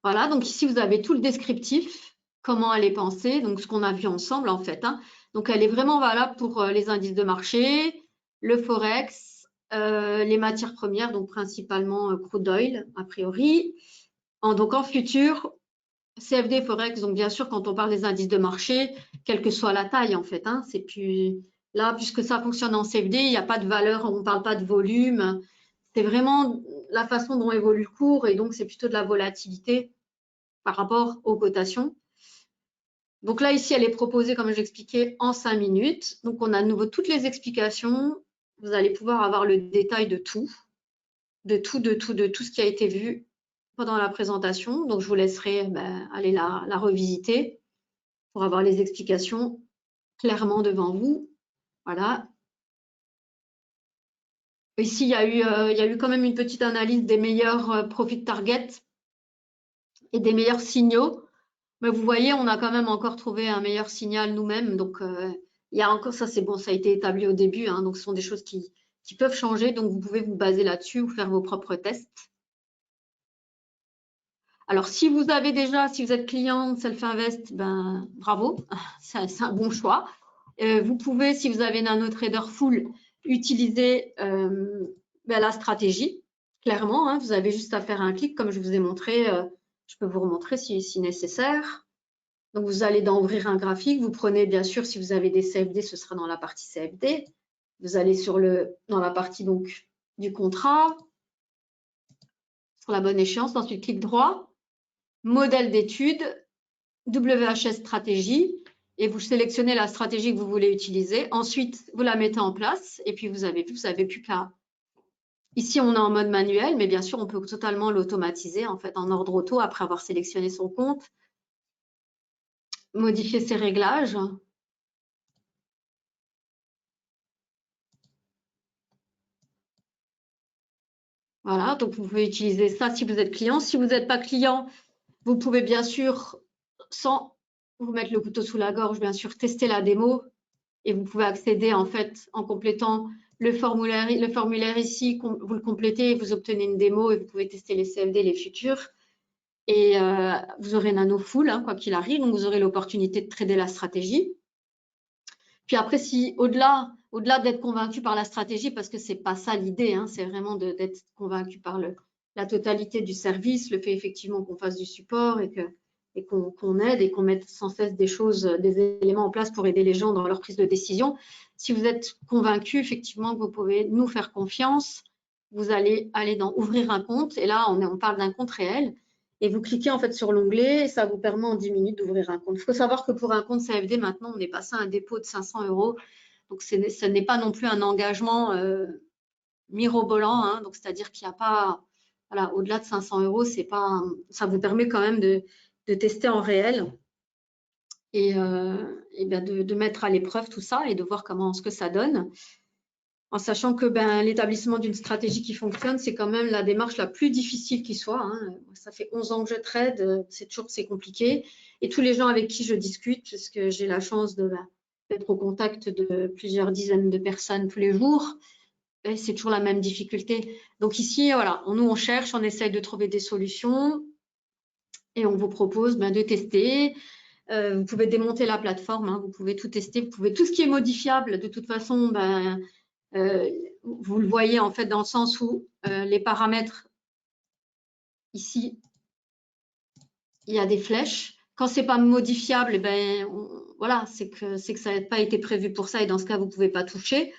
Voilà, donc ici vous avez tout le descriptif, comment elle est pensée, donc ce qu'on a vu ensemble en fait. Hein. Donc elle est vraiment valable pour les indices de marché, le forex, les matières premières, donc principalement crude oil a priori. Donc en futur, CFD, Forex, donc bien sûr, quand on parle des indices de marché, quelle que soit la taille, en fait, hein, c'est plus là, puisque ça fonctionne en CFD, il n'y a pas de valeur, on ne parle pas de volume. C'est vraiment la façon dont évolue le cours et donc c'est plutôt de la volatilité par rapport aux cotations. Donc là, ici, elle est proposée, comme j'expliquais, en 5 minutes. Donc on a de nouveau toutes les explications. Vous allez pouvoir avoir le détail de tout ce qui a été vu pendant la présentation. Donc je vous laisserai aller la revisiter pour avoir les explications clairement devant vous. Voilà. Ici, il y a eu quand même une petite analyse des meilleurs profit target et des meilleurs signaux. Mais vous voyez, on a quand même encore trouvé un meilleur signal nous-mêmes. Donc, il y a encore, ça c'est bon, ça a été établi au début. Hein, donc, ce sont des choses qui peuvent changer. Donc, vous pouvez vous baser là-dessus ou faire vos propres tests. Alors, si vous êtes client de Self-Invest, ben, bravo, c'est un bon choix. Vous pouvez, si vous avez NanoTrader Full, utiliser la stratégie. Clairement, hein, vous avez juste à faire un clic, comme je vous ai montré. Je peux vous remontrer si nécessaire. Donc, vous allez dans Ouvrir un graphique. Vous prenez, bien sûr, si vous avez des CFD, ce sera dans la partie CFD. Vous allez dans la partie donc, du contrat, sur la bonne échéance. Ensuite, clic droit. Modèle d'étude, WHS stratégie, et vous sélectionnez la stratégie que vous voulez utiliser. Ensuite, vous la mettez en place, et puis vous avez plus qu'à. Ici, on est en mode manuel, mais bien sûr, on peut totalement l'automatiser, en fait, en ordre auto, après avoir sélectionné son compte. Modifier ses réglages. Voilà, donc vous pouvez utiliser ça si vous êtes client. Si vous n'êtes pas client, vous pouvez bien sûr, sans vous mettre le couteau sous la gorge, bien sûr, tester la démo et vous pouvez accéder en fait en complétant le formulaire ici, vous le complétez, vous obtenez une démo et vous pouvez tester les CFD, les futurs. Et vous aurez Nano Full, hein, quoi qu'il arrive, donc vous aurez l'opportunité de trader la stratégie. Puis après, si au-delà d'être convaincu par la stratégie, parce que c'est pas ça l'idée, hein, c'est vraiment d'être convaincu par la totalité du service, le fait effectivement qu'on fasse du support et qu'on aide et qu'on mette sans cesse des éléments en place pour aider les gens dans leur prise de décision. Si vous êtes convaincu effectivement que vous pouvez nous faire confiance, vous allez aller dans Ouvrir un compte et là on parle d'un compte réel. Et vous cliquez en fait sur l'onglet et ça vous permet en 10 minutes d'ouvrir un compte. Il faut savoir que pour un compte CFD, maintenant, on est passé à un dépôt de 500 €. Donc, ce n'est pas non plus un engagement mirobolant. Hein, donc, c'est-à-dire qu'il n'y a pas, voilà, au-delà de 500 €, ça vous permet quand même de tester en réel et bien de mettre à l'épreuve tout ça et de voir ce que ça donne. en sachant que l'établissement d'une stratégie qui fonctionne, c'est quand même la démarche la plus difficile qui soit. Hein. Ça fait 11 ans que je trade, c'est compliqué. Et tous les gens avec qui je discute, parce que j'ai la chance d'être au contact de plusieurs dizaines de personnes tous les jours, c'est toujours la même difficulté. Donc ici, voilà, nous on cherche, on essaye de trouver des solutions et on vous propose de tester. Vous pouvez démonter la plateforme, hein, vous pouvez tout tester, vous pouvez tout ce qui est modifiable. De toute façon, vous le voyez en fait dans le sens où les paramètres ici, il y a des flèches. Quand c'est pas modifiable, voilà, c'est que ça n'a pas été prévu pour ça et dans ce cas, vous pouvez pas toucher.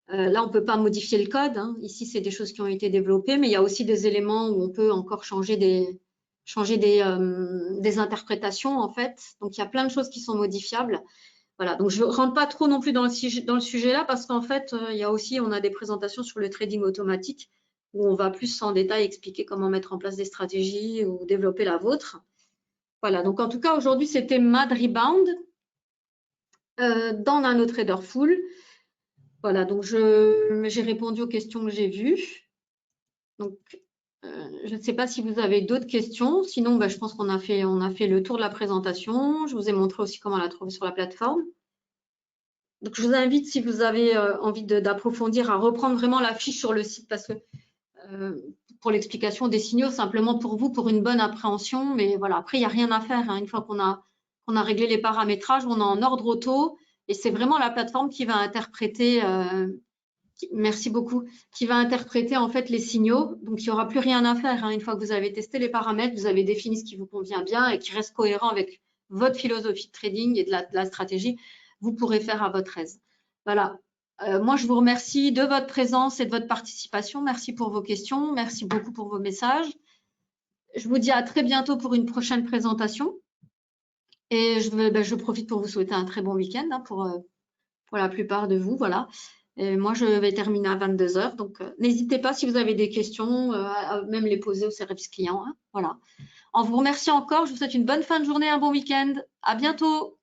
Là, on peut pas modifier le code. Hein. Ici, c'est des choses qui ont été développées, mais il y a aussi des éléments où on peut encore changer des interprétations en fait. Donc, il y a plein de choses qui sont modifiables. Voilà, donc je ne rentre pas trop non plus dans le sujet là parce qu'en fait, on a des présentations sur le trading automatique où on va plus en détail expliquer comment mettre en place des stratégies ou développer la vôtre. Voilà, donc en tout cas, aujourd'hui, c'était Mad Rebound dans Nano Trader Full. Voilà, donc j'ai répondu aux questions que j'ai vues. Donc, je ne sais pas si vous avez d'autres questions. Sinon, je pense qu'on a fait le tour de la présentation. Je vous ai montré aussi comment la trouver sur la plateforme. Donc, je vous invite, si vous avez envie d'approfondir, à reprendre vraiment la fiche sur le site parce que pour l'explication des signaux, simplement pour vous, pour une bonne appréhension. Mais voilà, après, il n'y a rien à faire. Hein. Une fois qu'on a réglé les paramétrages, on est en ordre auto et c'est vraiment la plateforme qui va interpréter, merci beaucoup, qui va interpréter en fait les signaux. Donc, il n'y aura plus rien à faire. Hein. Une fois que vous avez testé les paramètres, vous avez défini ce qui vous convient bien et qui reste cohérent avec votre philosophie de trading et de la stratégie, vous pourrez faire à votre aise. Voilà. Moi, je vous remercie de votre présence et de votre participation. Merci pour vos questions. Merci beaucoup pour vos messages. Je vous dis à très bientôt pour une prochaine présentation. Et je profite pour vous souhaiter un très bon week-end hein, pour la plupart de vous. Voilà. Et moi, je vais terminer à 22 h. Donc, n'hésitez pas si vous avez des questions, à même les poser au service client. Hein. Voilà. En vous remerciant encore, je vous souhaite une bonne fin de journée, un bon week-end. À bientôt.